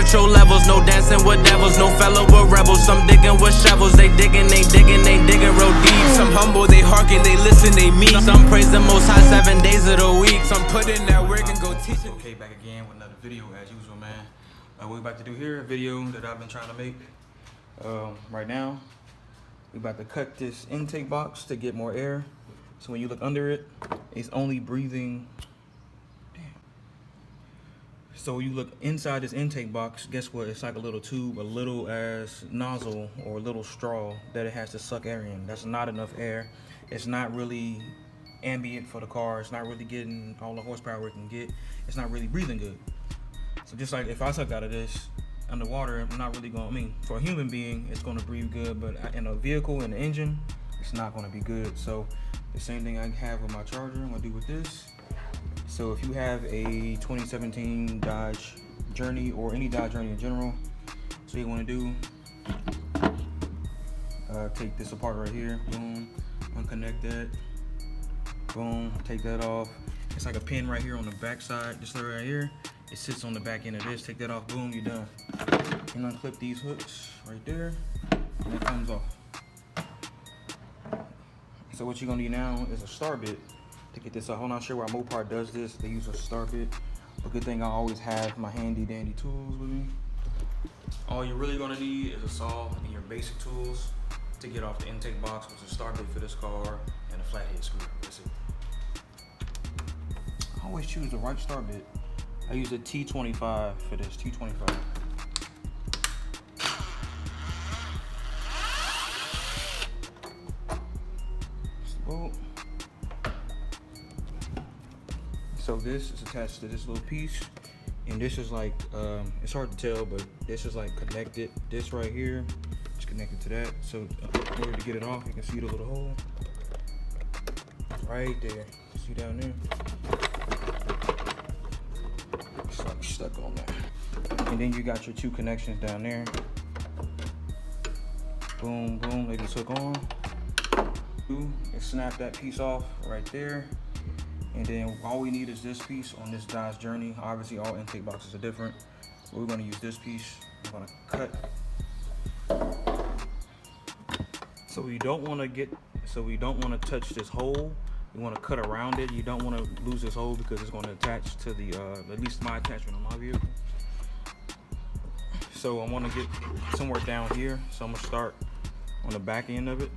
spiritual levels. No dancing with devils, no fellow with rebels. Some digging with shovels, they digging real deep. Some humble, they hearken, they listen, they meet. Some praise the Most High 7 days of the week. Some put in that work and go teach it. Okay, back again with another video as usual, man. What we're about to do here, a video that I've been trying to make. Right now, we're about to cut this intake box to get more air. So when you look under it, it's only breathing. So you look inside this intake box, guess what? It's like a little tube, a little as nozzle or a little straw that it has to suck air in. That's not enough air. It's not really ambient for the car. It's not really getting all the horsepower it can get. It's not really breathing good. So just like if I suck out of this underwater, I'm not really going, I mean, for a human being, it's going to breathe good, but in a vehicle, in the engine, it's not going to be good. So the same thing I have with my Charger, I'm going to do with this. So if you have a 2017 Dodge Journey or any Dodge Journey in general, so you want to do, take this apart right here, boom, unconnect that, boom, take that off. It's like a pin right here on the back side, this right here. It sits on the back end of this, take that off, boom, you're done. And unclip these hooks right there, and it comes off. So what you're gonna need now is a star bit to get this off. I'm not sure why Mopar does this. They use a star bit. But good thing I always have my handy dandy tools with me. All you're really gonna need is a saw and your basic tools to get off the intake box, which is a star bit for this car and a flathead screw. That's it. I always choose the right star bit. I use a T25 for this, T25. So this is attached to this little piece, and this is like, it's hard to tell, but this is like connected. This right here is connected to that. So in order to get it off, you can see the little hole right there. See down there? It's like stuck on there. And then you got your two connections down there. Boom, boom, they just hook on. And snap that piece off right there. And then all we need is this piece on this Dodge Journey. Obviously all intake boxes are different, but we're gonna use this piece. I'm gonna cut. So we don't wanna touch this hole. We wanna cut around it. You don't wanna lose this hole because it's gonna attach to the, at least my attachment on my vehicle. So I wanna get somewhere down here. So I'm gonna start on the back end of it.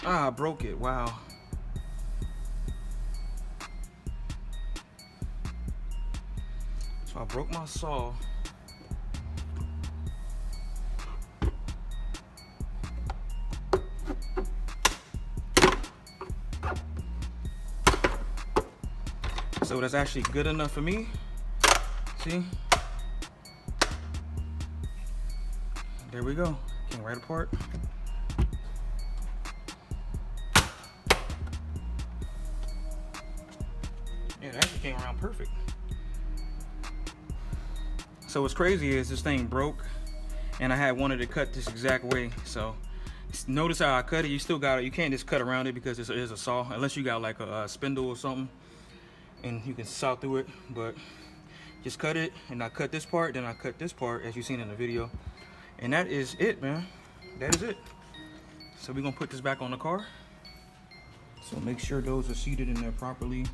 Ah, I broke it, wow. So I broke my saw. So that's actually good enough for me. See? There we go, came right apart. Yeah, it actually came around perfect. So what's crazy is this thing broke and I had wanted to cut this exact way. So notice how I cut it. You still got it. You can't just cut around it because it is a saw, unless you got like a spindle or something and you can saw through it. But just cut it, and I cut this part, then I cut this part as you've seen in the video. And that is it, man. That is it. So we're gonna put this back on the car. So make sure those are seated in there properly.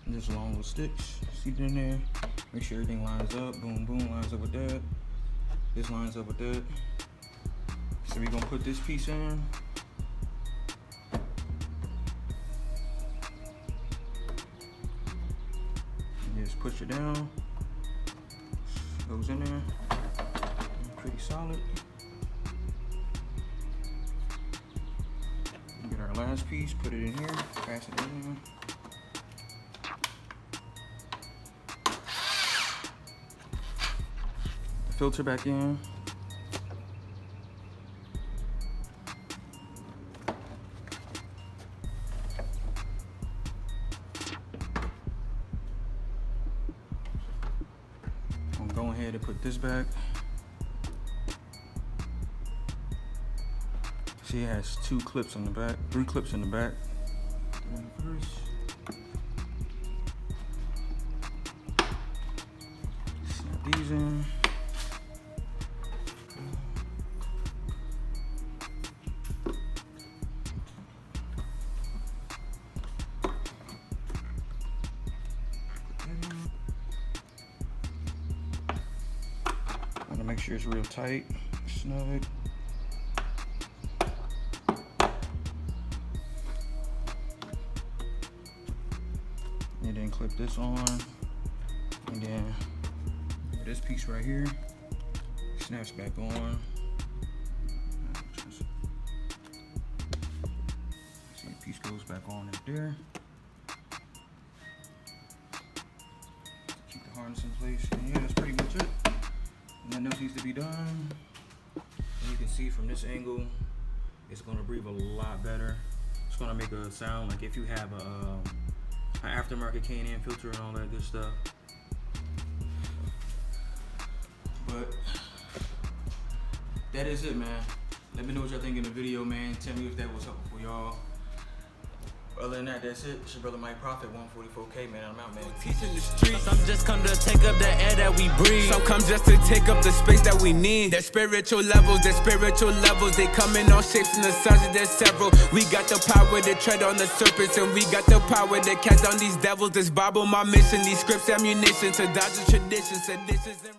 And just long little sticks seated in there. Make sure everything lines up. Boom, boom, lines up with that. This lines up with that. So we're gonna put this piece in. And just push it down. Goes in there. Pretty solid. Get our last piece, put it in here, pass it in. Filter back in. I'm going ahead and put this back. See, it has 2 clips on the back, 3 clips in the back. One first. Snap these in. Want to make sure it's real tight, snug. And then clip this on, and then this piece right here snaps back on. See, the piece goes back on right there. Keep the harness in place, and yeah, that's pretty much it. Nothing else needs to be done. And you can see from this angle, it's gonna breathe a lot better. It's gonna make a sound like if you have an aftermarket K&N filter and all that good stuff. But that is it, man. Let me know what y'all think in the video, man. Tell me if that was helpful for y'all. Other than that, that's it. It's your brother Mike Prophet, 144K, man. I'm out, man. Teaching the streets. Some just come to take up the air that we breathe. Some come just to take up the space that we need. Their spiritual levels, they come in all shapes and the sizes, there's several. We got the power to tread on the serpents, and we got the power to cast down these devils. This Bible, my mission, these scripts, ammunition to dodge the traditions, seditions, and